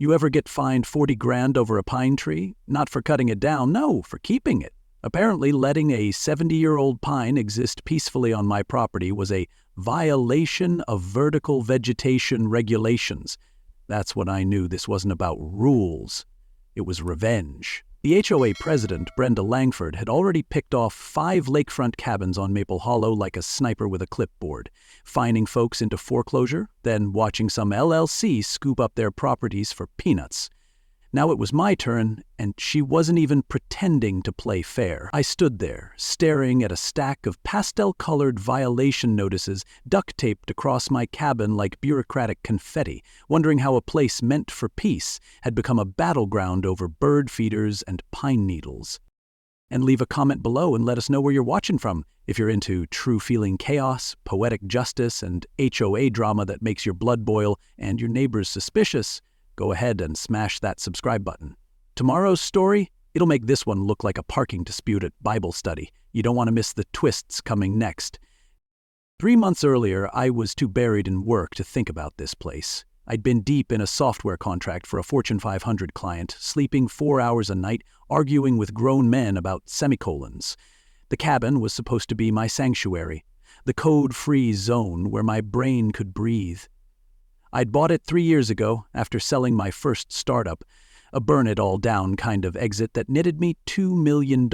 You ever get fined 40 grand over a pine tree? Not for cutting it down, no, for keeping it. Apparently, letting a 70-year-old pine exist peacefully on my property was a violation of vertical vegetation regulations. That's when I knew this wasn't about rules. It was revenge. The HOA president, Brenda Langford, had already picked off 5 lakefront cabins on Maple Hollow like a sniper with a clipboard, fining folks into foreclosure, then watching some LLC scoop up their properties for peanuts. Now it was my turn, and she wasn't even pretending to play fair. I stood there, staring at a stack of pastel-colored violation notices duct-taped across my cabin like bureaucratic confetti, wondering how a place meant for peace had become a battleground over bird feeders and pine needles. And leave a comment below and let us know where you're watching from. If you're into true-feeling chaos, poetic justice, and HOA drama that makes your blood boil and your neighbors suspicious, go ahead and smash that subscribe button. Tomorrow's story, it'll make this one look like a parking dispute at Bible study. You don't want to miss the twists coming next. 3 months earlier, I was too buried in work to think about this place. I'd been deep in a software contract for a Fortune 500 client, sleeping 4 hours a night, arguing with grown men about semicolons. The cabin was supposed to be my sanctuary, the code-free zone where my brain could breathe. I'd bought it 3 years ago after selling my first startup, a burn-it-all-down kind of exit that netted me $2 million,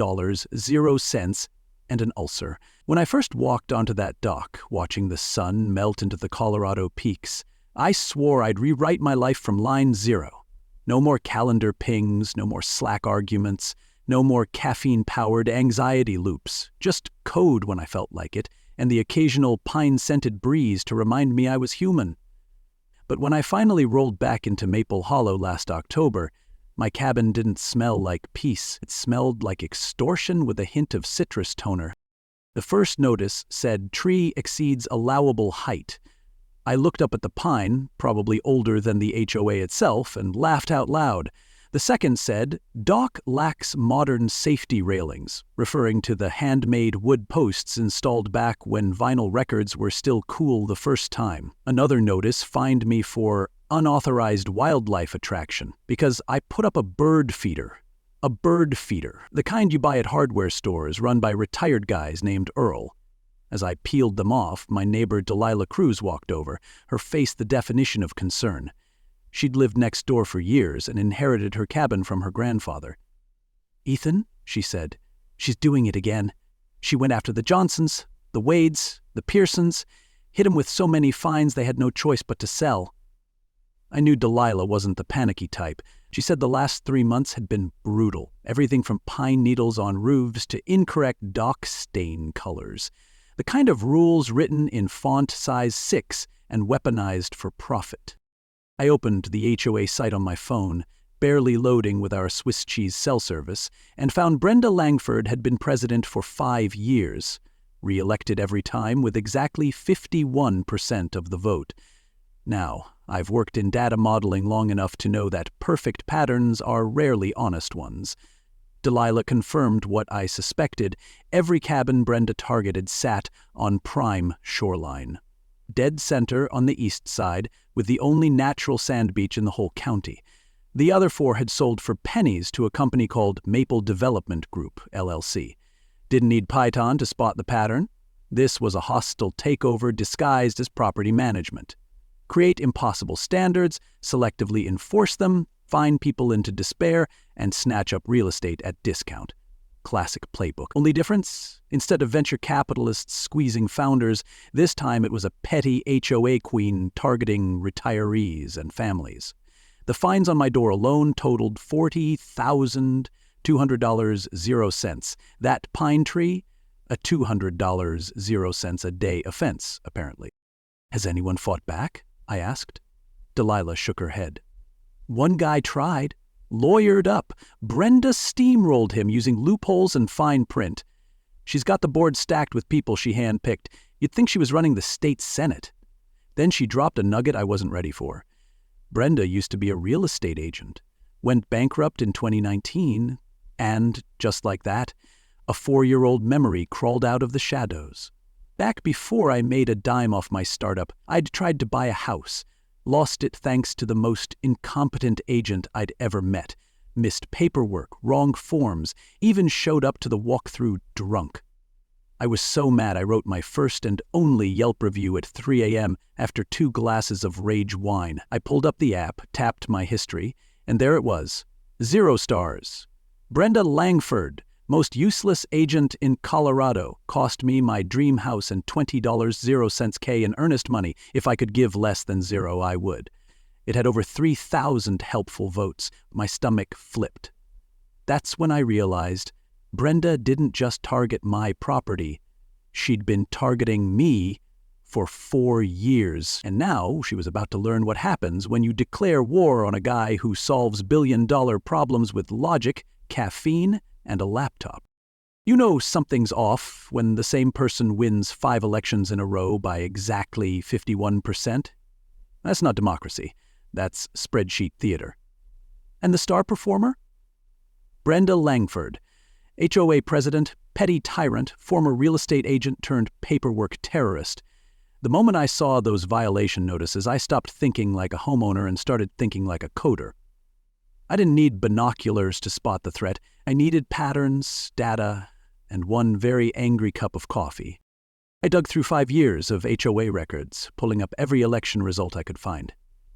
0 cents, and an ulcer. When I first walked onto that dock, watching the sun melt into the Colorado peaks, I swore I'd rewrite my life from line 0. No more calendar pings, no more Slack arguments, no more caffeine-powered anxiety loops, just code when I felt like it, and the occasional pine-scented breeze to remind me I was human. But when I finally rolled back into Maple Hollow last October, my cabin didn't smell like peace. It smelled like extortion with a hint of citrus toner. The first notice said, "Tree exceeds allowable height." I looked up at the pine, probably older than the HOA itself, and laughed out loud. The second said, "Dock lacks modern safety railings," referring to the handmade wood posts installed back when vinyl records were still cool the first time. Another notice fined me for unauthorized wildlife attraction because I put up a bird feeder. A bird feeder, the kind you buy at hardware stores run by retired guys named Earl. As I peeled them off, my neighbor Delilah Cruz walked over, her face the definition of concern. She'd lived next door for years and inherited her cabin from her grandfather. "Ethan," she said, "she's doing it again. She went after the Johnsons, the Wades, the Pearsons, hit them with so many fines they had no choice but to sell." I knew Delilah wasn't the panicky type. She said the last 3 months had been brutal, everything from pine needles on roofs to incorrect dock stain colors. The kind of rules written in font size 6 and weaponized for profit. I opened the HOA site on my phone, barely loading with our Swiss cheese cell service, and found Brenda Langford had been president for 5 years, re-elected every time with exactly 51% of the vote. Now, I've worked in data modeling long enough to know that perfect patterns are rarely honest ones. Delilah confirmed what I suspected. Every cabin Brenda targeted sat on prime shoreline. Dead center on the east side, with the only natural sand beach in the whole county. The other 4 had sold for pennies to a company called Maple Development Group, LLC. Didn't need Python to spot the pattern. This was a hostile takeover disguised as property management. Create impossible standards, selectively enforce them, fine people into despair, and snatch up real estate at discount. Classic playbook. Only difference? Instead of venture capitalists squeezing founders, this time it was a petty HOA queen targeting retirees and families. The fines on my door alone totaled $40,200, 0 cents. That pine tree, a $200, 0 cents a day offense, apparently. "Has anyone fought back?" I asked. Delilah shook her head. "One guy tried. Lawyered up. Brenda steamrolled him using loopholes and fine print. She's got the board stacked with people she handpicked. You'd think she was running the state senate." Then she dropped a nugget I wasn't ready for. Brenda used to be a real estate agent, went bankrupt in 2019, and, just like that, a 4-year-old memory crawled out of the shadows. Back before I made a dime off my startup, I'd tried to buy a house, Lost it thanks to the most incompetent agent I'd ever met. Missed paperwork, wrong forms, even showed up to the walkthrough drunk. I was so mad I wrote my first and only Yelp review at 3 a.m. after 2 glasses of rage wine. I pulled up the app, tapped my history, and there it was. 0 stars. Brenda Langford, most useless agent in Colorado, cost me my dream house and $20.00 in earnest money. If I could give less than 0, I would. It had over 3,000 helpful votes. My stomach flipped. That's when I realized Brenda didn't just target my property. She'd been targeting me for 4 years. And now she was about to learn what happens when you declare war on a guy who solves billion-dollar problems with logic, caffeine, and a laptop. You know something's off when the same person wins 5 elections in a row by exactly 51%. That's not democracy. That's spreadsheet theater. And the star performer? Brenda Langford, HOA president, petty tyrant, former real estate agent turned paperwork terrorist. The moment I saw those violation notices, I stopped thinking like a homeowner and started thinking like a coder. I didn't need binoculars to spot the threat. I needed patterns, data, and one very angry cup of coffee. I dug through 5 years of HOA records, pulling up every election result I could find.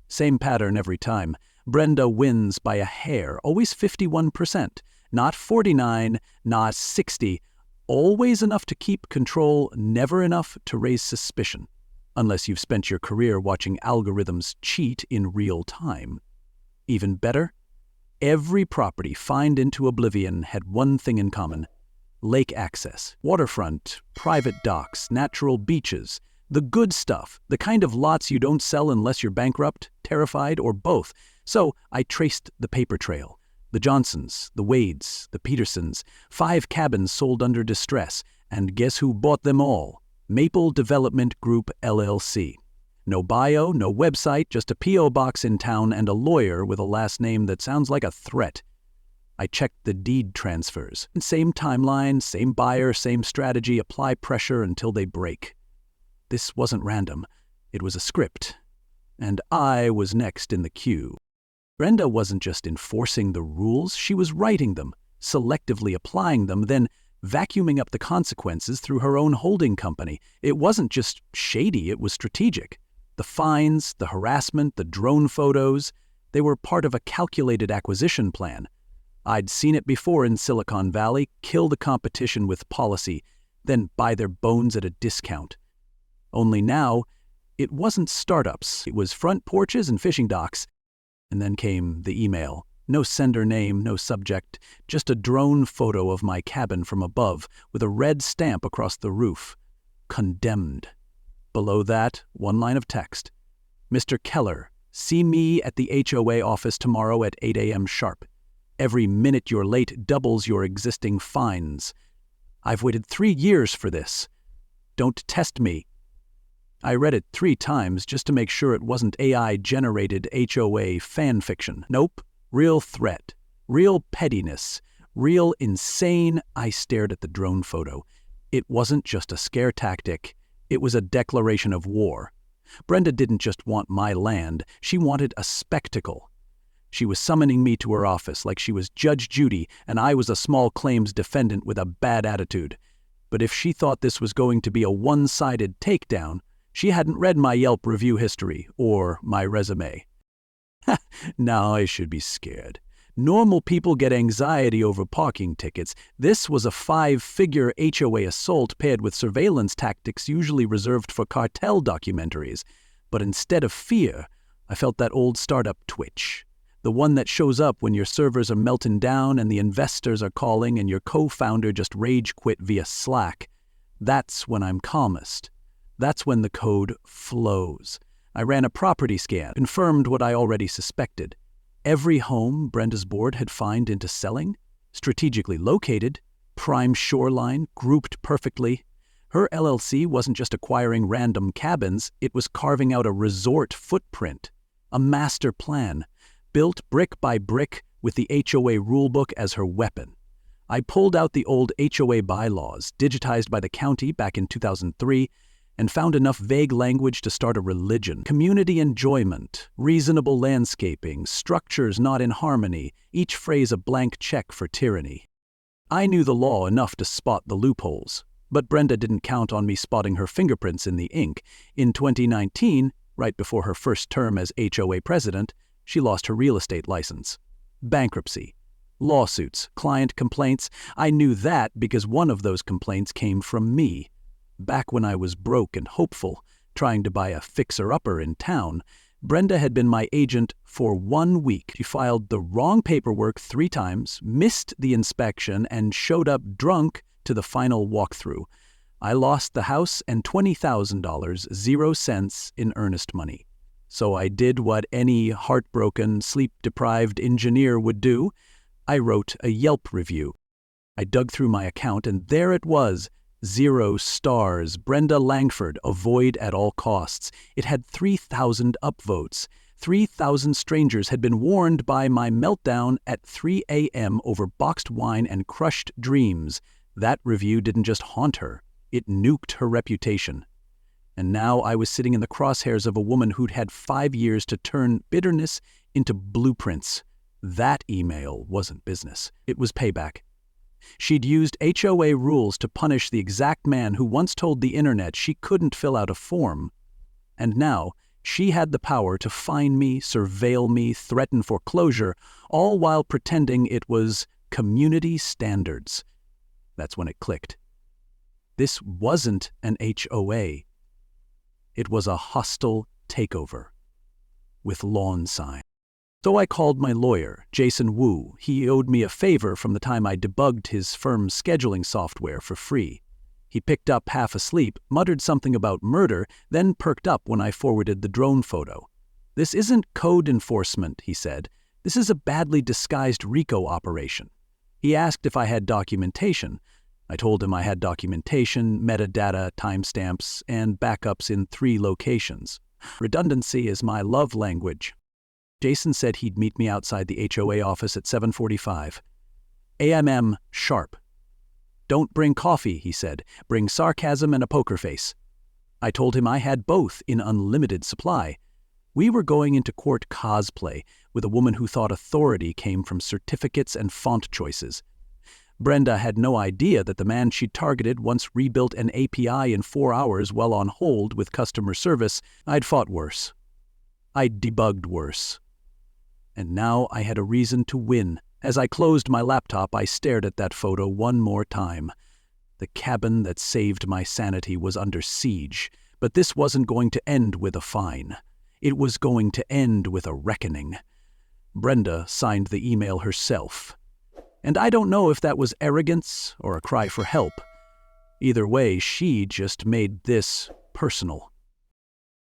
Same pattern every time. Brenda wins by a hair, always 51%. Not 49, not 60. Always enough to keep control, never enough to raise suspicion. Unless you've spent your career watching algorithms cheat in real time. Even better, every property fined into oblivion had one thing in common: lake access, waterfront, private docks, natural beaches, the good stuff, the kind of lots you don't sell unless you're bankrupt, terrified, or both. So I traced the paper trail. The Johnsons, the Wades, the Petersons, 5 cabins sold under distress, and guess who bought them all? Maple Development Group, LLC. No bio, no website, just a P.O. box in town and a lawyer with a last name that sounds like a threat. I checked the deed transfers. Same timeline, same buyer, same strategy, apply pressure until they break. This wasn't random. It was a script. And I was next in the queue. Brenda wasn't just enforcing the rules, she was writing them, selectively applying them, then vacuuming up the consequences through her own holding company. It wasn't just shady, it was strategic. The fines, the harassment, the drone photos, they were part of a calculated acquisition plan. I'd seen it before in Silicon Valley: kill the competition with policy, then buy their bones at a discount. Only now, it wasn't startups, it was front porches and fishing docks. And then came the email. No sender name, no subject, just a drone photo of my cabin from above with a red stamp across the roof. Condemned. Below that, one line of text. Mr. Keller, see me at the HOA office tomorrow at 8 a.m. sharp. Every minute you're late doubles your existing fines. I've waited 3 years for this. Don't test me. I read it 3 times just to make sure it wasn't AI-generated HOA fan fiction. Nope. Real threat. Real pettiness. Real insane. I stared at the drone photo. It wasn't just a scare tactic. It was a declaration of war. Brenda didn't just want my land. She wanted a spectacle. She was summoning me to her office like she was Judge Judy and I was a small claims defendant with a bad attitude. But if she thought this was going to be a one-sided takedown, she hadn't read my Yelp review history or my resume. Now I should be scared. Normal people get anxiety over parking tickets. This was a 5-figure HOA assault paired with surveillance tactics usually reserved for cartel documentaries. But instead of fear, I felt that old startup twitch. The one that shows up when your servers are melting down and the investors are calling and your co-founder just rage quit via Slack. That's when I'm calmest. That's when the code flows. I ran a property scan, confirmed what I already suspected. Every home Brenda's board had fined into selling, strategically located, prime shoreline, grouped perfectly. Her LLC wasn't just acquiring random cabins, it was carving out a resort footprint, a master plan, built brick by brick with the HOA rulebook as her weapon. I pulled out the old HOA bylaws, digitized by the county back in 2003, and found enough vague language to start a religion. Community enjoyment, reasonable landscaping, structures not in harmony, each phrase a blank check for tyranny. I knew the law enough to spot the loopholes, but Brenda didn't count on me spotting her fingerprints in the ink. In 2019, right before her first term as HOA president, she lost her real estate license. Bankruptcy, lawsuits, client complaints. I knew that because one of those complaints came from me. Back when I was broke and hopeful, trying to buy a fixer-upper in town, Brenda had been my agent for 1 week. She filed the wrong paperwork 3 times, missed the inspection, and showed up drunk to the final walkthrough. I lost the house and $20,000, 0 cents in earnest money. So I did what any heartbroken, sleep-deprived engineer would do. I wrote a Yelp review. I dug through my account, and there it was. 0 stars. Brenda Langford, avoid at all costs. It had 3,000 upvotes. 3,000 strangers had been warned by my meltdown at 3 a.m. over boxed wine and crushed dreams. That review didn't just haunt her, it nuked her reputation. And now I was sitting in the crosshairs of a woman who'd had 5 years to turn bitterness into blueprints. That email wasn't business. It was payback. She'd used HOA rules to punish the exact man who once told the internet she couldn't fill out a form. And now, she had the power to fine me, surveil me, threaten foreclosure, all while pretending it was community standards. That's when it clicked. This wasn't an HOA. It was a hostile takeover with lawn signs. So I called my lawyer, Jason Wu. He owed me a favor from the time I debugged his firm's scheduling software for free. He picked up half asleep, muttered something about murder, then perked up when I forwarded the drone photo. "This isn't code enforcement," he said. "This is a badly disguised RICO operation." He asked if I had documentation. I told him I had documentation, metadata, timestamps, and backups in 3 locations. Redundancy is my love language. Jason said he'd meet me outside the HOA office at 7:45. A.M. sharp. "Don't bring coffee," he said. "Bring sarcasm and a poker face." I told him I had both in unlimited supply. We were going into court cosplay with a woman who thought authority came from certificates and font choices. Brenda had no idea that the man she'd targeted once rebuilt an API in 4 hours while on hold with customer service. I'd fought worse. I'd debugged worse. And now I had a reason to win. As I closed my laptop, I stared at that photo one more time. The cabin that saved my sanity was under siege, but this wasn't going to end with a fine. It was going to end with a reckoning. Brenda signed the email herself. And I don't know if that was arrogance or a cry for help. Either way, she just made this personal.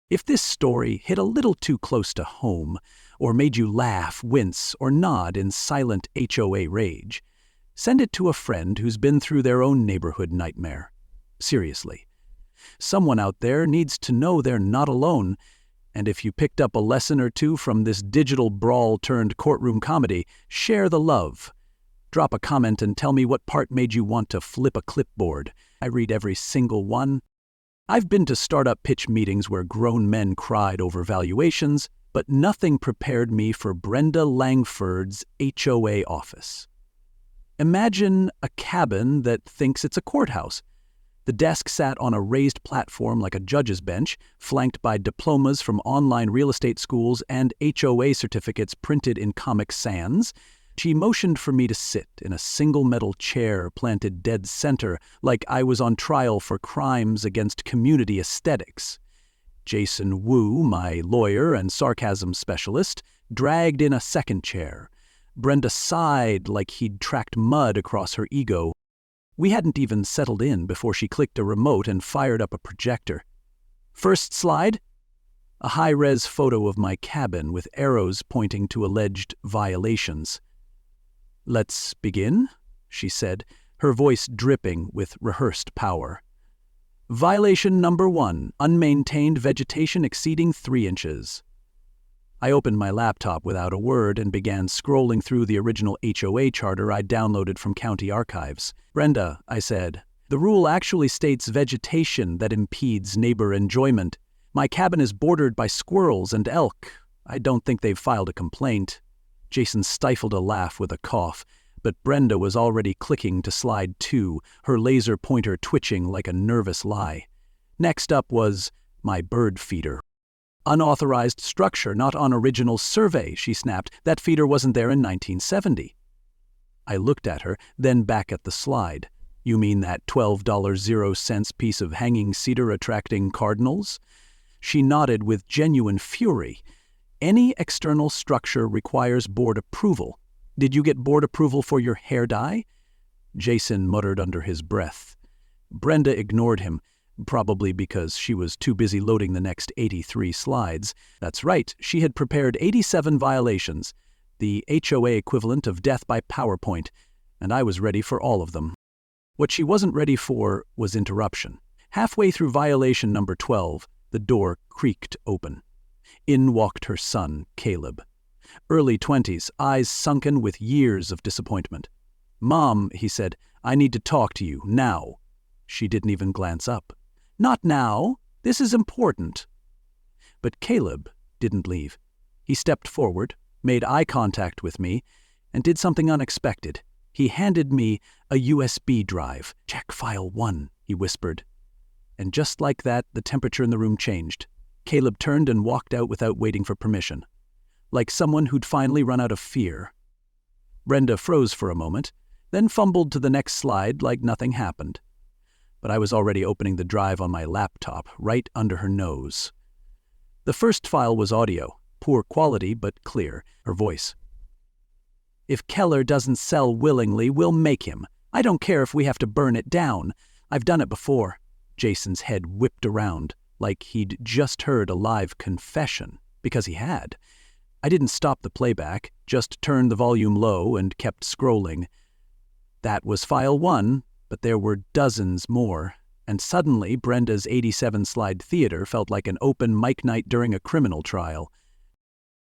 If this story hit a little too close to home, or made you laugh, wince, or nod in silent HOA rage, send it to a friend who's been through their own neighborhood nightmare. Seriously. Someone out there needs to know they're not alone, and if you picked up a lesson or two from this digital brawl turned courtroom comedy, share the love. Drop a comment and tell me what part made you want to flip a clipboard. I read every single one. I've been to startup pitch meetings where grown men cried over valuations, but nothing prepared me for Brenda Langford's HOA office. Imagine a cabin that thinks it's a courthouse. The desk sat on a raised platform like a judge's bench, flanked by diplomas from online real estate schools and HOA certificates printed in Comic Sans. She motioned for me to sit in a single metal chair planted dead center, like I was on trial for crimes against community aesthetics. Jason Wu, my lawyer and sarcasm specialist, dragged in a second chair. Brenda sighed like he'd tracked mud across her ego. We hadn't even settled in before she clicked a remote and fired up a projector. First slide? A high-res photo of my cabin with arrows pointing to alleged violations. "Let's begin," she said, her voice dripping with rehearsed power. "Violation number 1, unmaintained vegetation exceeding 3 inches. I opened my laptop without a word and began scrolling through the original HOA charter I'd downloaded from county archives. "Brenda," I said, The rule actually states vegetation that impedes neighbor enjoyment. My cabin is bordered by squirrels and elk. I don't think they've filed a complaint. Jason stifled a laugh with a cough, but Brenda was already clicking to slide 2, her laser pointer twitching like a nervous lie. Next up was my bird feeder. Unauthorized structure, not on original survey, she snapped. That feeder wasn't there in 1970. I looked at her, then back at the slide. You mean that $12.00 piece of hanging cedar attracting cardinals? She nodded with genuine fury. Any external structure requires board approval. Did you get board approval for your hair dye? Jason muttered under his breath. Brenda ignored him, probably because she was too busy loading the next 83 slides. That's right, she had prepared 87 violations, the HOA equivalent of death by PowerPoint, and I was ready for all of them. What she wasn't ready for was interruption. Halfway through violation number 12, the door creaked open. In walked her son, Caleb. Early 20s, eyes sunken with years of disappointment. "Mom," he said, "I need to talk to you, now." She didn't even glance up. "Not now. This is important." But Caleb didn't leave. He stepped forward, made eye contact with me, and did something unexpected. He handed me a USB drive. "Check file 1, he whispered. And just like that, the temperature in the room changed. Caleb turned and walked out without waiting for permission, like someone who'd finally run out of fear. Brenda froze for a moment, then fumbled to the next slide like nothing happened. But I was already opening the drive on my laptop, right under her nose. The first file was audio, poor quality but clear, her voice. "If Keller doesn't sell willingly, we'll make him. I don't care if we have to burn it down. I've done it before." Jason's head whipped around, like he'd just heard a live confession, because he had. I didn't stop the playback, just turned the volume low and kept scrolling. That was file 1, but there were dozens more, and suddenly Brenda's 87-slide theater felt like an open mic night during a criminal trial.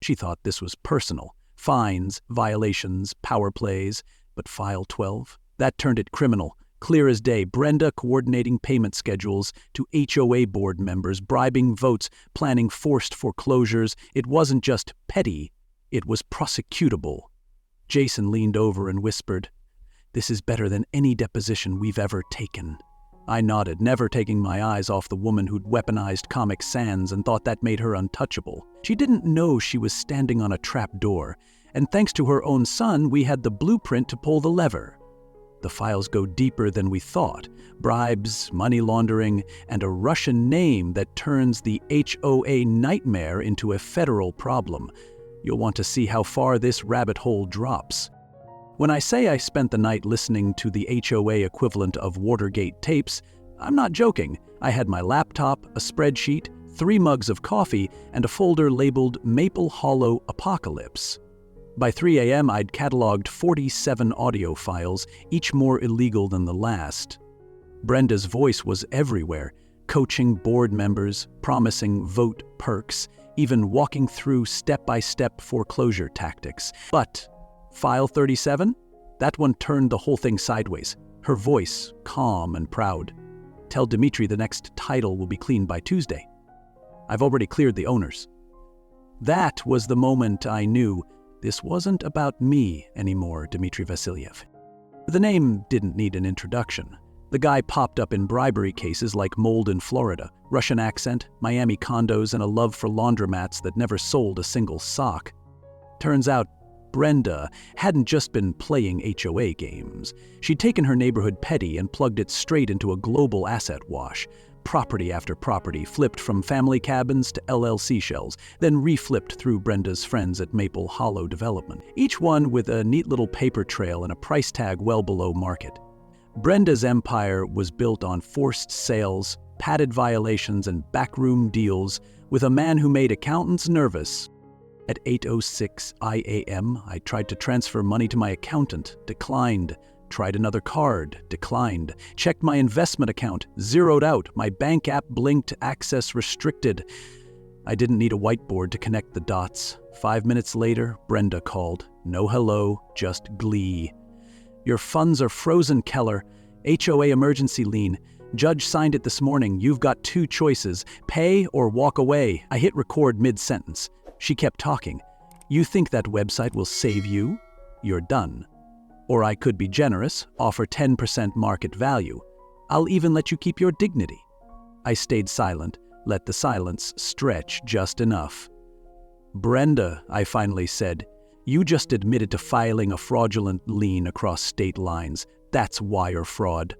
She thought this was personal. Fines, violations, power plays, but file 12? That turned it criminal. Clear as day, Brenda coordinating payment schedules to HOA board members, bribing votes, planning forced foreclosures. It wasn't just petty, it was prosecutable. Jason leaned over and whispered, "This is better than any deposition we've ever taken." I nodded, never taking my eyes off the woman who'd weaponized Comic Sans and thought that made her untouchable. She didn't know she was standing on a trap door, and thanks to her own son, we had the blueprint to pull the lever. The files go deeper than we thought. Bribes, money laundering, and a Russian name that turns the HOA nightmare into a federal problem. You'll want to see how far this rabbit hole drops. When I say I spent the night listening to the HOA equivalent of Watergate tapes, I'm not joking. I had my laptop, a spreadsheet, 3 mugs of coffee, and a folder labeled Maple Hollow Apocalypse. By 3 a.m., I'd cataloged 47 audio files, each more illegal than the last. Brenda's voice was everywhere, coaching board members, promising vote perks, even walking through step-by-step foreclosure tactics. But file 37? That one turned the whole thing sideways, her voice calm and proud. "Tell Dimitri the next title will be clean by Tuesday. I've already cleared the owners." That was the moment I knew this wasn't about me anymore, Dmitry Vasilyev. The name didn't need an introduction. The guy popped up in bribery cases like mold in Florida, Russian accent, Miami condos, and a love for laundromats that never sold a single sock. Turns out, Brenda hadn't just been playing HOA games. She'd taken her neighborhood petty and plugged it straight into a global asset wash. Property after property flipped from family cabins to LLC shells, then reflipped through Brenda's friends at Maple Hollow Development, each one with a neat little paper trail and a price tag well below market. Brenda's empire was built on forced sales, padded violations, and backroom deals with a man who made accountants nervous. At 8:06 a.m., I tried to transfer money to my accountant, declined. Tried another card, declined. Checked my investment account, zeroed out. My bank app blinked, access restricted. I didn't need a whiteboard to connect the dots. 5 minutes later, Brenda called. No hello, just glee. "Your funds are frozen, Keller. HOA emergency lien. Judge signed it this morning. You've got two choices, pay or walk away. I hit record mid-sentence. She kept talking. You think that website will save you? You're done. Or I could be generous, offer 10% market value. I'll even let you keep your dignity. I stayed silent, let the silence stretch just enough. Brenda, I finally said, you just admitted to filing a fraudulent lien across state lines. That's wire fraud.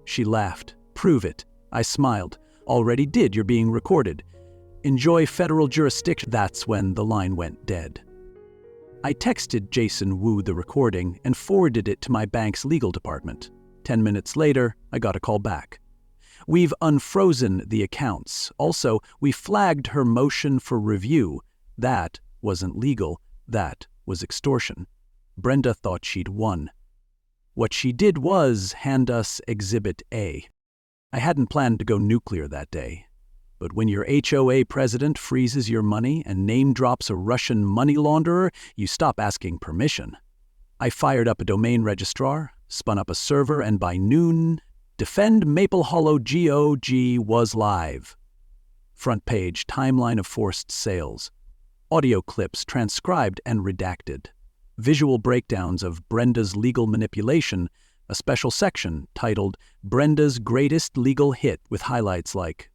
She laughed. Prove it. I smiled. Already did. You're being recorded. Enjoy federal jurisdiction. That's when the line went dead. I texted Jason Wu the recording and forwarded it to my bank's legal department. 10 minutes later, I got a call back. We've unfrozen the accounts. Also, we flagged her motion for review. That wasn't legal. That was extortion. Brenda thought she'd won. What she did was hand us Exhibit A. I hadn't planned to go nuclear that day. But when your HOA president freezes your money and name drops a Russian money launderer, you stop asking permission. I fired up a domain registrar, spun up a server, and by noon, Defend Maple Hollow GOG was live. Front page, timeline of forced sales. Audio clips transcribed and redacted. Visual breakdowns of Brenda's legal manipulation, a special section titled Brenda's Greatest Legal Hit with highlights like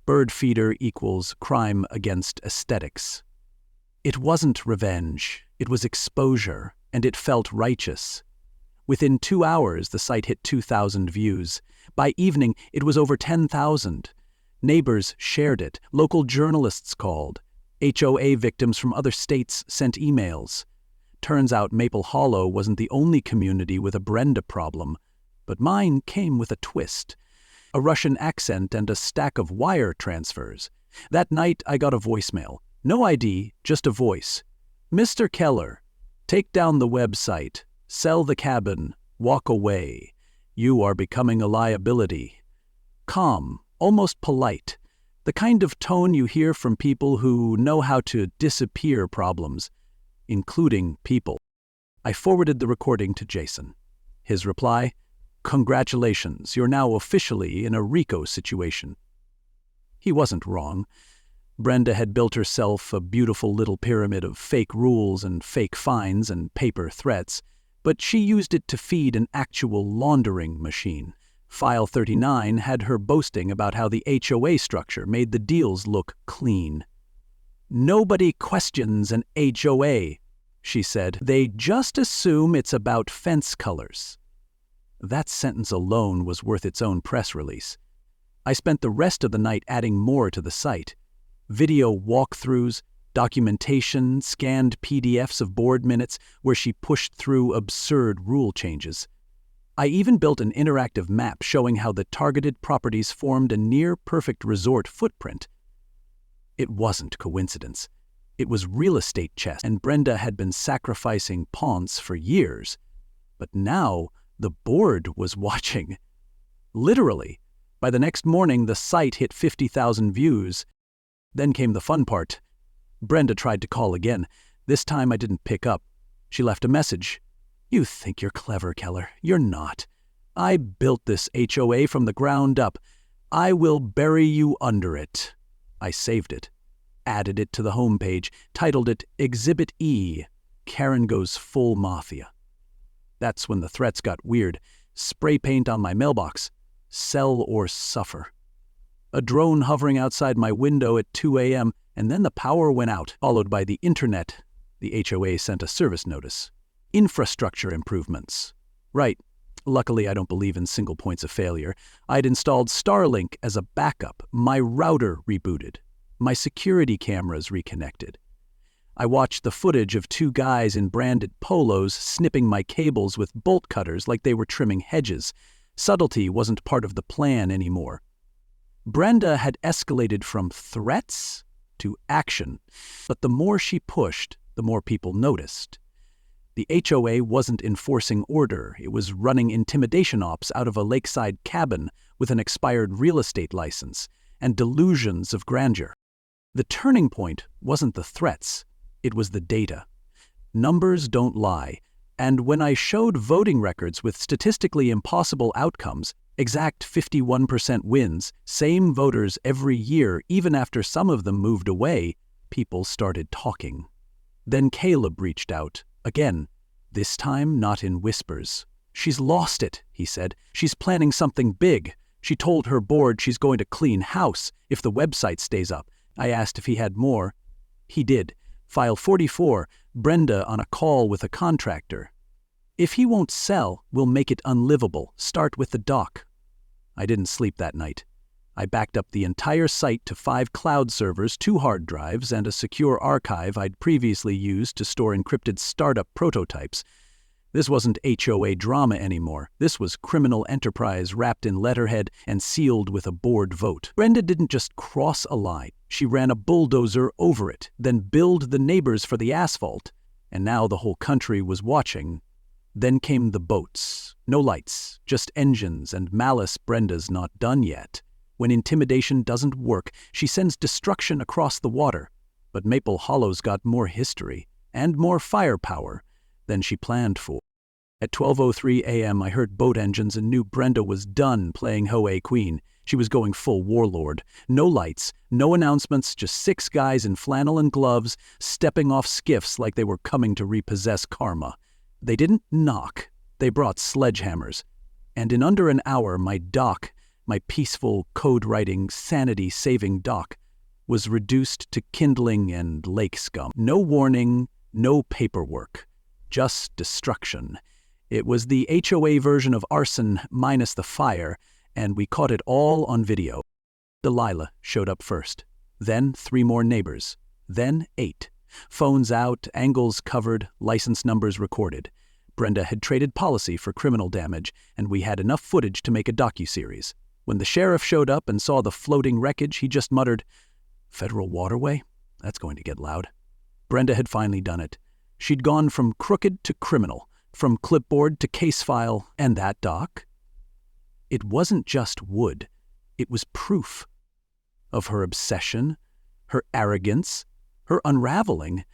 Bird feeder equals crime against aesthetics. It wasn't revenge, it was exposure, and it felt righteous. Within 2 hours, the site hit 2,000 views. By evening, it was over 10,000. Neighbors shared it, local journalists called. HOA victims from other states sent emails. Turns out Maple Hollow wasn't the only community with a Brenda problem, but mine came with a twist. A Russian accent and a stack of wire transfers. That night, I got a voicemail. No ID, just a voice. Mr. Keller, take down the website, sell the cabin, walk away. You are becoming a liability. Calm, almost polite. The kind of tone you hear from people who know how to disappear problems, including people. I forwarded the recording to Jason. His reply, congratulations, you're now officially in a RICO situation. He wasn't wrong. Brenda had built herself a beautiful little pyramid of fake rules and fake fines and paper threats, but she used it to feed an actual laundering machine. File 39 had her boasting about how the HOA structure made the deals look clean. Nobody questions an HOA, she said. They just assume it's about fence colors. That sentence alone was worth its own press release. I spent the rest of the night adding more to the site. Video walkthroughs, documentation, scanned PDFs of board minutes where she pushed through absurd rule changes. I even built an interactive map showing how the targeted properties formed a near-perfect resort footprint. It wasn't coincidence. It was real estate chess, and Brenda had been sacrificing pawns for years. But now, the board was watching. Literally. By the next morning, the site hit 50,000 views. Then came the fun part. Brenda tried to call again. This time I didn't pick up. She left a message. You think you're clever, Keller. You're not. I built this HOA from the ground up. I will bury you under it. I saved it, added it to the homepage, titled it Exhibit E, Karen Goes Full Mafia. That's when the threats got weird. Spray paint on my mailbox. Sell or suffer. A drone hovering outside my window at 2 a.m., and then the power went out, followed by the internet. The HOA sent a service notice. Infrastructure improvements. Right. Luckily, I don't believe in single points of failure. I'd installed Starlink as a backup. My router rebooted. My security cameras reconnected. I watched the footage of 2 guys in branded polos snipping my cables with bolt cutters like they were trimming hedges. Subtlety wasn't part of the plan anymore. Brenda had escalated from threats to action, but the more she pushed, the more people noticed. The HOA wasn't enforcing order, it was running intimidation ops out of a lakeside cabin with an expired real estate license and delusions of grandeur. The turning point wasn't the threats, it was the data. Numbers don't lie. And when I showed voting records with statistically impossible outcomes, exact 51% wins, same voters every year, even after some of them moved away, people started talking. Then Caleb reached out, again, this time not in whispers. "She's lost it," he said. "She's planning something big. She told her board she's going to clean house if the website stays up." I asked if he had more. He did. File 44, Brenda on a call with a contractor. "If he won't sell, we'll make it unlivable. Start with the dock." I didn't sleep that night. I backed up the entire site to 5 cloud servers, 2 hard drives, and a secure archive I'd previously used to store encrypted startup prototypes. This wasn't HOA drama anymore. This was criminal enterprise wrapped in letterhead and sealed with a board vote. Brenda didn't just cross a line. She ran a bulldozer over it, then billed the neighbors for the asphalt. And now the whole country was watching. Then came the boats. No lights, just engines and malice. Brenda's not done yet. When intimidation doesn't work, she sends destruction across the water. But Maple Hollow's got more history and more firepower than she planned for. At 12:03 a.m., I heard boat engines and knew Brenda was done playing HOA Queen. She was going full warlord. No lights, no announcements, just 6 guys in flannel and gloves stepping off skiffs like they were coming to repossess karma. They didn't knock. They brought sledgehammers. And in under an hour, my dock, my peaceful, code-writing, sanity-saving dock, was reduced to kindling and lake scum. No warning, no paperwork. Just destruction. It was the HOA version of arson minus the fire, and we caught it all on video. Delilah showed up first. Then 3 more neighbors. Then 8. Phones out, angles covered, license numbers recorded. Brenda had traded policy for criminal damage, and we had enough footage to make a docuseries. When the sheriff showed up and saw the floating wreckage, he just muttered, "Federal waterway? That's going to get loud." Brenda had finally done it. She'd gone from crooked to criminal, from clipboard to case file, and that doc? It wasn't just wood. It was proof of her obsession, her arrogance, her unraveling.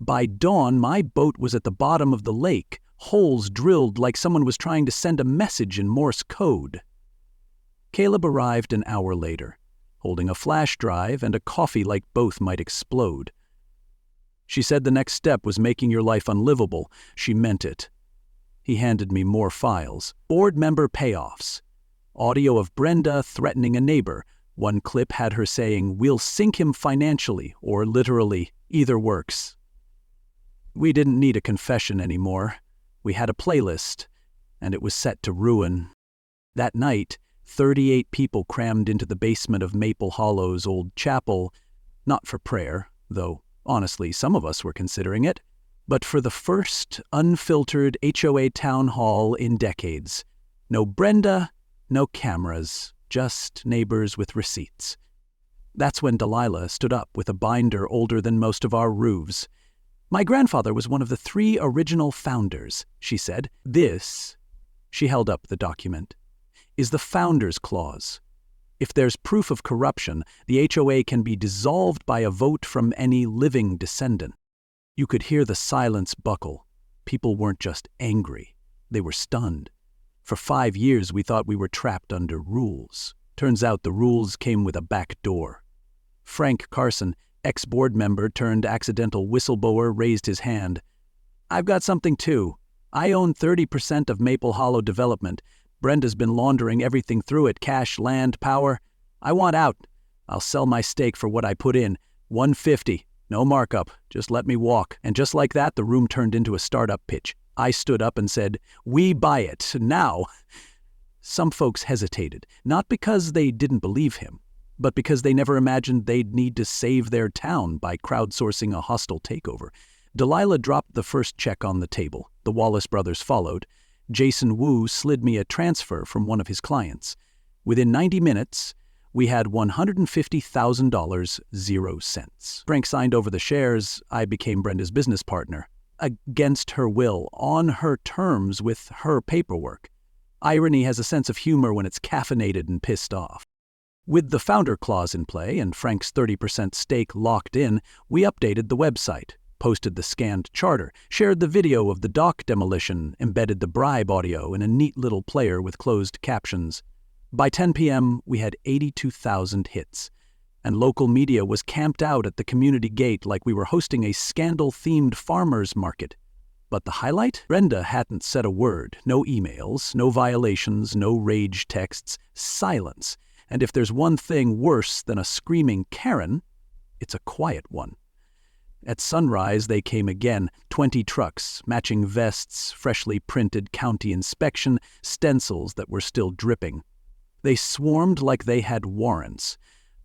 By dawn, my boat was at the bottom of the lake, holes drilled like someone was trying to send a message in Morse code. Caleb arrived an hour later, holding a flash drive and a coffee like both might explode. She said the next step was making your life unlivable. She meant it. He handed me more files. Board member payoffs. Audio of Brenda threatening a neighbor. One clip had her saying, "We'll sink him financially," or literally, either works. We didn't need a confession anymore. We had a playlist, and it was set to ruin. That night, 38 people crammed into the basement of Maple Hollow's old chapel, not for prayer, though honestly some of us were considering it, but for the first unfiltered HOA town hall in decades. No Brenda, no cameras, just neighbors with receipts. That's when Delilah stood up with a binder older than most of our roofs. "My grandfather was one of the 3 original founders," she said. "This," she held up the document, "is the Founders Clause. If there's proof of corruption, the HOA can be dissolved by a vote from any living descendant." You could hear the silence buckle. People weren't just angry. They were stunned. For 5 years, we thought we were trapped under rules. Turns out the rules came with a back door. Frank Carson, ex-board member turned accidental whistleblower, raised his hand. "I've got something too. I own 30% of Maple Hollow Development. Brenda's been laundering everything through it, cash, land, power. I want out. I'll sell my stake for what I put in, $150. No markup, just let me walk." And just like that, the room turned into a startup pitch. I stood up and said, "We buy it, now." Some folks hesitated, not because they didn't believe him, but because they never imagined they'd need to save their town by crowdsourcing a hostile takeover. Delilah dropped the first check on the table. The Wallace brothers followed. Jason Wu slid me a transfer from one of his clients. Within 90 minutes, we had $150,000, 0 cents. Frank signed over the shares. I became Brenda's business partner. Against her will, on her terms, with her paperwork. Irony has a sense of humor when it's caffeinated and pissed off. With the founder clause in play and Frank's 30% stake locked in, we updated the website. posted the scanned charter, shared the video of the dock demolition, embedded the bribe audio in a neat little player with closed captions. By 10 p.m., we had 82,000 hits, and local media was camped out at the community gate like we were hosting a scandal-themed farmers market. But the highlight? Brenda hadn't said a word. No emails, no violations, no rage texts, silence. And if there's one thing worse than a screaming Karen, it's a quiet one. At sunrise, they came again, 20 trucks, matching vests, freshly printed county inspection, stencils that were still dripping. They swarmed like they had warrants.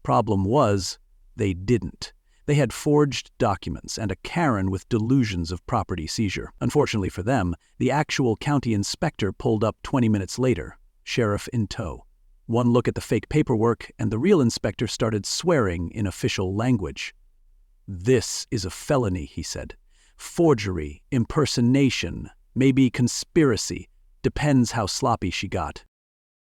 Problem was, they didn't. They had forged documents and a Karen with delusions of property seizure. Unfortunately for them, the actual county inspector pulled up 20 minutes later, sheriff in tow. One look at the fake paperwork, and the real inspector started swearing in official language. "This is a felony," he said. "Forgery, impersonation, maybe conspiracy. Depends how sloppy she got."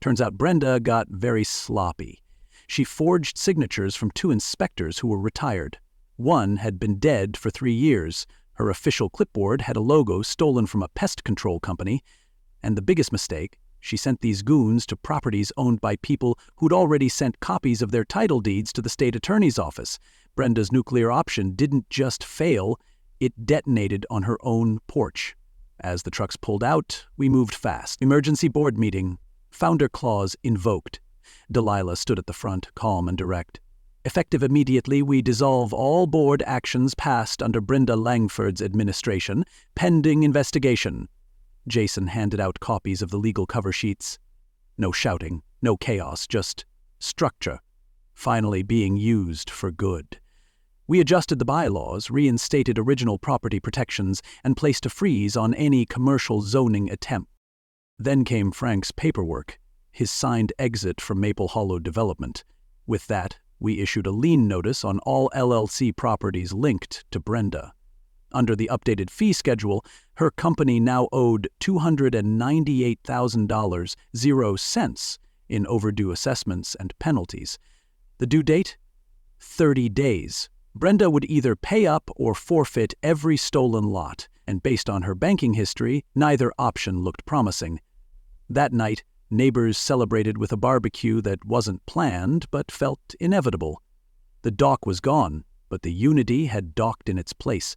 Turns out Brenda got very sloppy. She forged signatures from 2 inspectors who were retired. One had been dead for 3 years. Her official clipboard had a logo stolen from a pest control company. And the biggest mistake, she sent these goons to properties owned by people who'd already sent copies of their title deeds to the state attorney's office. Brenda's nuclear option didn't just fail, it detonated on her own porch. As the trucks pulled out, we moved fast. Emergency board meeting. Founder clause invoked. Delilah stood at the front, calm and direct. Effective immediately, we dissolve all board actions passed under Brenda Langford's administration, pending investigation. Jason handed out copies of the legal cover sheets. No shouting, no chaos, just structure, finally being used for good. We adjusted the bylaws, reinstated original property protections, and placed a freeze on any commercial zoning attempt. Then came Frank's paperwork, his signed exit from Maple Hollow Development. With that, we issued a lien notice on all LLC properties linked to Brenda. Under the updated fee schedule, her company now owed $298,000, 0 cents, in overdue assessments and penalties. The due date? 30 days. Brenda would either pay up or forfeit every stolen lot, and based on her banking history, neither option looked promising. That night, neighbors celebrated with a barbecue that wasn't planned but felt inevitable. The dock was gone, but the unity had docked in its place.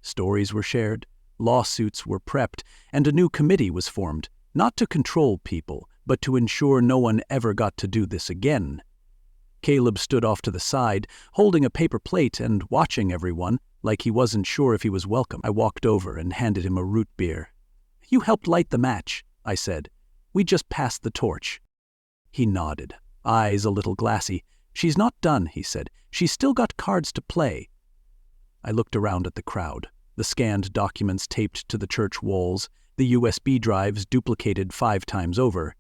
Stories were shared, lawsuits were prepped, and a new committee was formed, not to control people, but to ensure no one ever got to do this again. Caleb stood off to the side, holding a paper plate and watching everyone, like he wasn't sure if he was welcome. I walked over and handed him a root beer. "You helped light the match," I said. "We just passed the torch." He nodded, eyes a little glassy. "She's not done," he said. "She's still got cards to play." I looked around at the crowd, the scanned documents taped to the church walls, the USB drives duplicated 5 times over.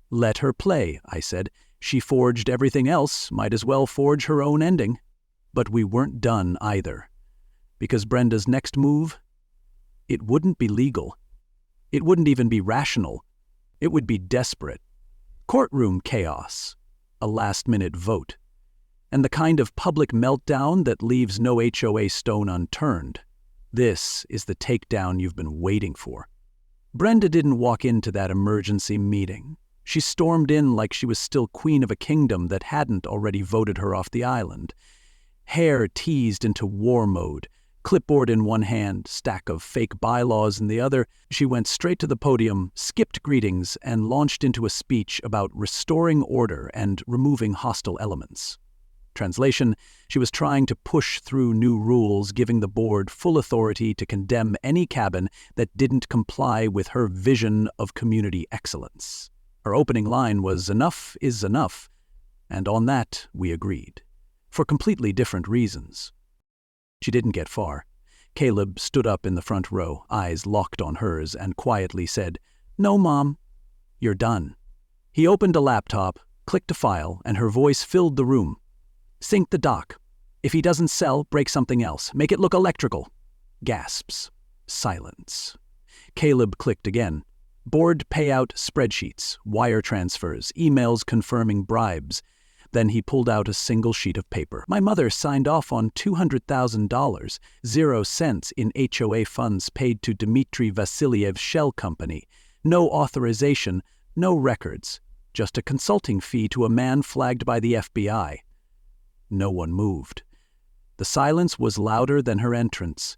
"Let her play," I said. "She forged everything else, might as well forge her own ending." But we weren't done either. Because Brenda's next move? It wouldn't be legal. It wouldn't even be rational. It would be desperate. Courtroom chaos. A last-minute vote. And the kind of public meltdown that leaves no HOA stone unturned. This is the takedown you've been waiting for. Brenda didn't walk into that emergency meeting. She stormed in like she was still queen of a kingdom that hadn't already voted her off the island. Hair teased into war mode, clipboard in one hand, stack of fake bylaws in the other. She went straight to the podium, skipped greetings, and launched into a speech about restoring order and removing hostile elements. Translation, she was trying to push through new rules, giving the board full authority to condemn any cabin that didn't comply with her vision of community excellence. Her opening line was, "Enough is enough," and on that we agreed, for completely different reasons. She didn't get far. Caleb stood up in the front row, eyes locked on hers, and quietly said, "No, Mom, you're done." He opened a laptop, clicked a file, and her voice filled the room. "Sync the doc. If he doesn't sell, break something else. Make it look electrical." Gasps. Silence. Caleb clicked again. Board payout spreadsheets, wire transfers, emails confirming bribes. Then he pulled out a single sheet of paper. My mother signed off on $200,000, 0 cents in HOA funds paid to Dmitry Vasiliev's shell company. No authorization, no records, just a consulting fee to a man flagged by the FBI. No one moved. The silence was louder than her entrance.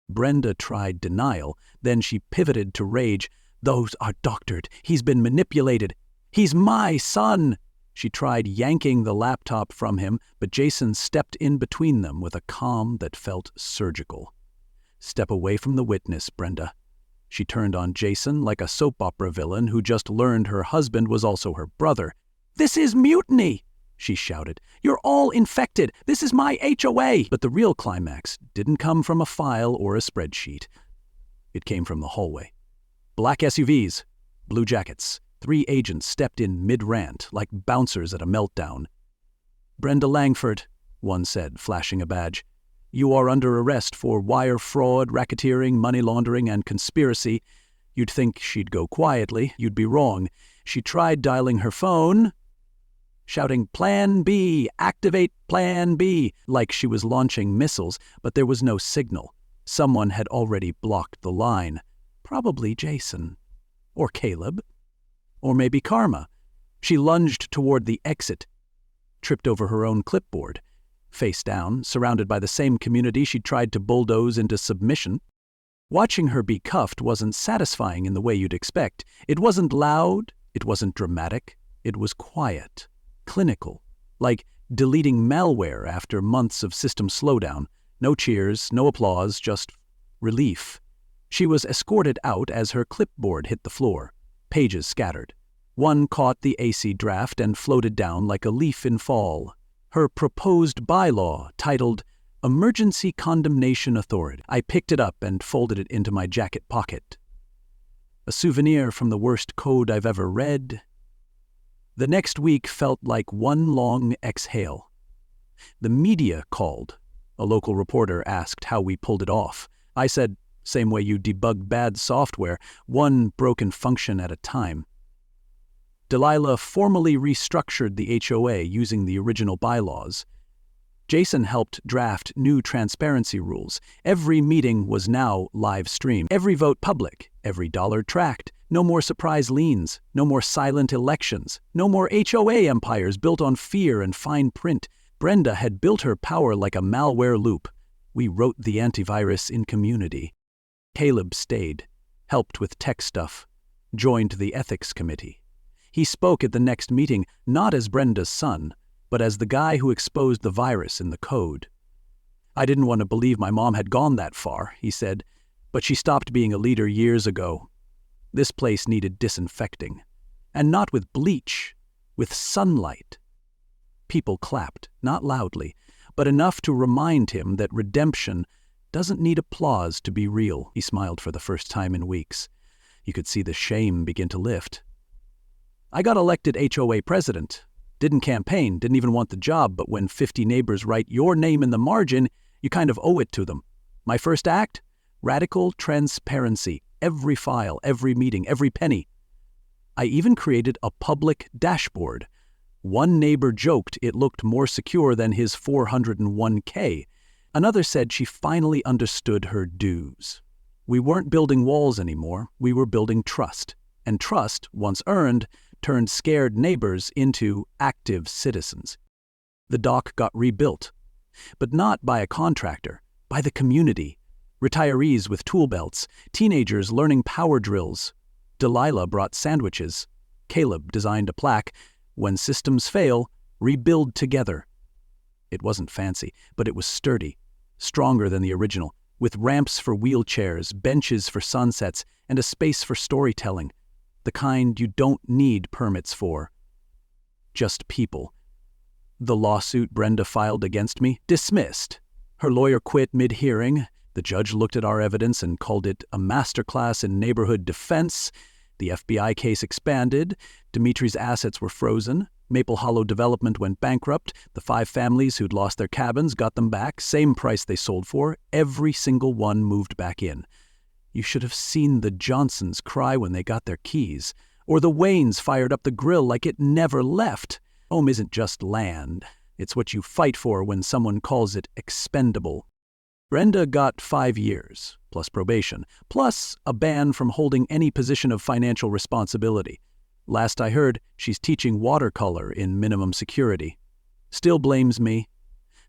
Brenda tried denial, then she pivoted to rage. Those are doctored. He's been manipulated. He's my son! She tried yanking the laptop from him, but Jason stepped in between them with a calm that felt surgical. Step away from the witness, Brenda. She turned on Jason like a soap opera villain who just learned her husband was also her brother. This is mutiny! She shouted. You're all infected. This is my HOA. But the real climax didn't come from a file or a spreadsheet. It came from the hallway. Black SUVs, blue jackets. 3 agents stepped in mid-rant, like bouncers at a meltdown. Brenda Langford, one said, flashing a badge. You are under arrest for wire fraud, racketeering, money laundering, and conspiracy. You'd think she'd go quietly. You'd be wrong. She tried dialing her phone, shouting, Plan B, activate Plan B, like she was launching missiles, but there was no signal. Someone had already blocked the line. Probably Jason. Or Caleb. Or maybe Karma. She lunged toward the exit, tripped over her own clipboard. Face down, surrounded by the same community she'd tried to bulldoze into submission. Watching her be cuffed wasn't satisfying in the way you'd expect. It wasn't loud, it wasn't dramatic, it was quiet, clinical, like deleting malware after months of system slowdown. No cheers, no applause, just relief. She was escorted out as her clipboard hit the floor. Pages scattered. One caught the AC draft and floated down like a leaf in fall. Her proposed bylaw, titled Emergency Condemnation Authority. I picked it up and folded it into my jacket pocket. A souvenir from the worst code I've ever read. The next week felt like one long exhale. The media called. A local reporter asked how we pulled it off. I said, same way you debug bad software, one broken function at a time. Delilah formally restructured the HOA using the original bylaws. Jason helped draft new transparency rules. Every meeting was now live streamed. Every vote public. Every dollar tracked. No more surprise liens. No more silent elections. No more HOA empires built on fear and fine print. Brenda had built her power like a malware loop. We wrote the antivirus in community. Caleb stayed, helped with tech stuff, joined the ethics committee. He spoke at the next meeting not as Brenda's son, but as the guy who exposed the virus in the code. I didn't want to believe my mom had gone that far, he said, but she stopped being a leader years ago. This place needed disinfecting. And not with bleach, with sunlight. People clapped, not loudly, but enough to remind him that redemption doesn't need applause to be real. He smiled for the first time in weeks. You could see the shame begin to lift. I got elected HOA president. Didn't campaign, didn't even want the job, but when 50 neighbors write your name in the margin, you kind of owe it to them. My first act? Radical transparency. Every file, every meeting, every penny. I even created a public dashboard. One neighbor joked it looked more secure than his 401k. Another said she finally understood her dues. We weren't building walls anymore, we were building trust. And trust, once earned, turned scared neighbors into active citizens. The dock got rebuilt, but not by a contractor, by the community. Retirees with tool belts, teenagers learning power drills. Delilah brought sandwiches. Caleb designed a plaque, when systems fail, rebuild together. It wasn't fancy, but it was sturdy, stronger than the original, with ramps for wheelchairs, benches for sunsets, and a space for storytelling, the kind you don't need permits for. Just people. The lawsuit Brenda filed against me, dismissed. Her lawyer quit mid-hearing. The judge looked at our evidence and called it a masterclass in neighborhood defense. The FBI case expanded. Dimitri's assets were frozen. Maple Hollow Development went bankrupt. The 5 families who'd lost their cabins got them back, same price they sold for. Every single one moved back in. You should have seen the Johnsons cry when they got their keys. Or the Waynes fired up the grill like it never left. Home isn't just land. It's what you fight for when someone calls it expendable. Brenda got 5 years, plus probation, plus a ban from holding any position of financial responsibility. Last I heard, she's teaching watercolor in minimum security. Still blames me.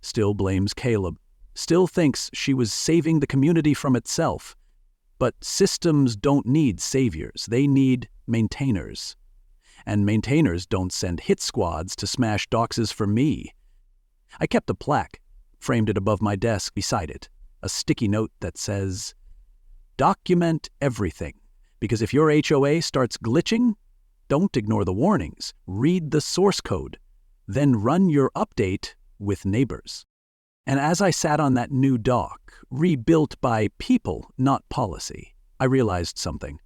Still blames Caleb. Still thinks she was saving the community from itself. But systems don't need saviors. They need maintainers. And maintainers don't send hit squads to smash doxes for me. I kept a plaque, framed it above my desk beside it, a sticky note that says, "Document everything, because if your HOA starts glitching, don't ignore the warnings. Read the source code. Then run your update with neighbors." And as I sat on that new dock, rebuilt by people, not policy, I realized something.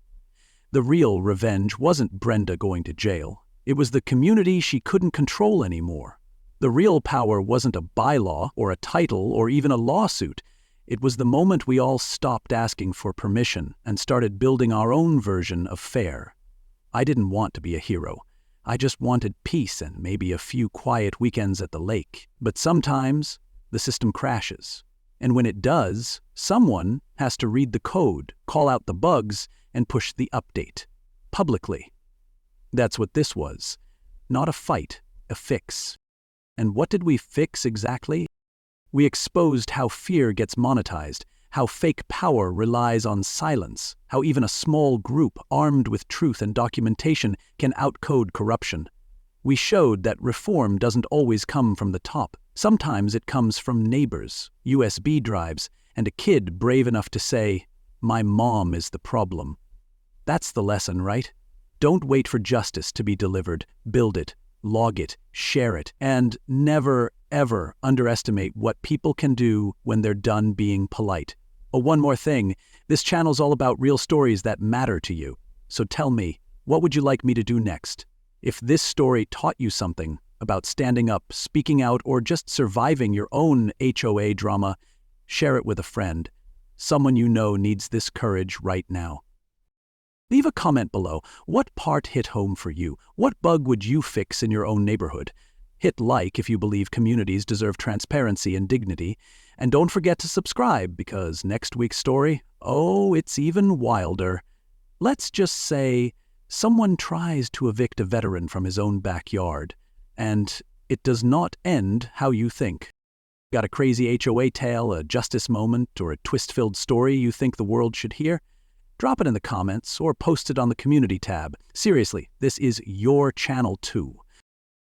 The real revenge wasn't Brenda going to jail. It was the community she couldn't control anymore. The real power wasn't a bylaw or a title or even a lawsuit. It was the moment we all stopped asking for permission and started building our own version of fair. I didn't want to be a hero. I just wanted peace and maybe a few quiet weekends at the lake. But sometimes the system crashes. And when it does, someone has to read the code, call out the bugs, and push the update. Publicly. That's what this was. Not a fight, a fix. And what did we fix exactly? We exposed how fear gets monetized, how fake power relies on silence, how even a small group armed with truth and documentation can outcode corruption. We showed that reform doesn't always come from the top. Sometimes it comes from neighbors, USB drives, and a kid brave enough to say, "My mom is the problem." That's the lesson, right? Don't wait for justice to be delivered. Build it, log it, share it, and never, ever underestimate what people can do when they're done being polite. Oh, one more thing. This channel's all about real stories that matter to you. So tell me, what would you like me to do next? If this story taught you something about standing up, speaking out, or just surviving your own HOA drama, share it with a friend. Someone you know needs this courage right now. Leave a comment below. What part hit home for you? What bug would you fix in your own neighborhood? Hit like if you believe communities deserve transparency and dignity. And don't forget to subscribe, because next week's story, oh, it's even wilder. Let's just say someone tries to evict a veteran from his own backyard, and it does not end how you think. Got a crazy HOA tale, a justice moment, or a twist-filled story you think the world should hear? Drop it in the comments or post it on the community tab. Seriously, this is your channel too.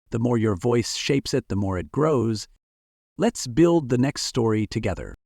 The more your voice shapes it, the more it grows. Let's build the next story together.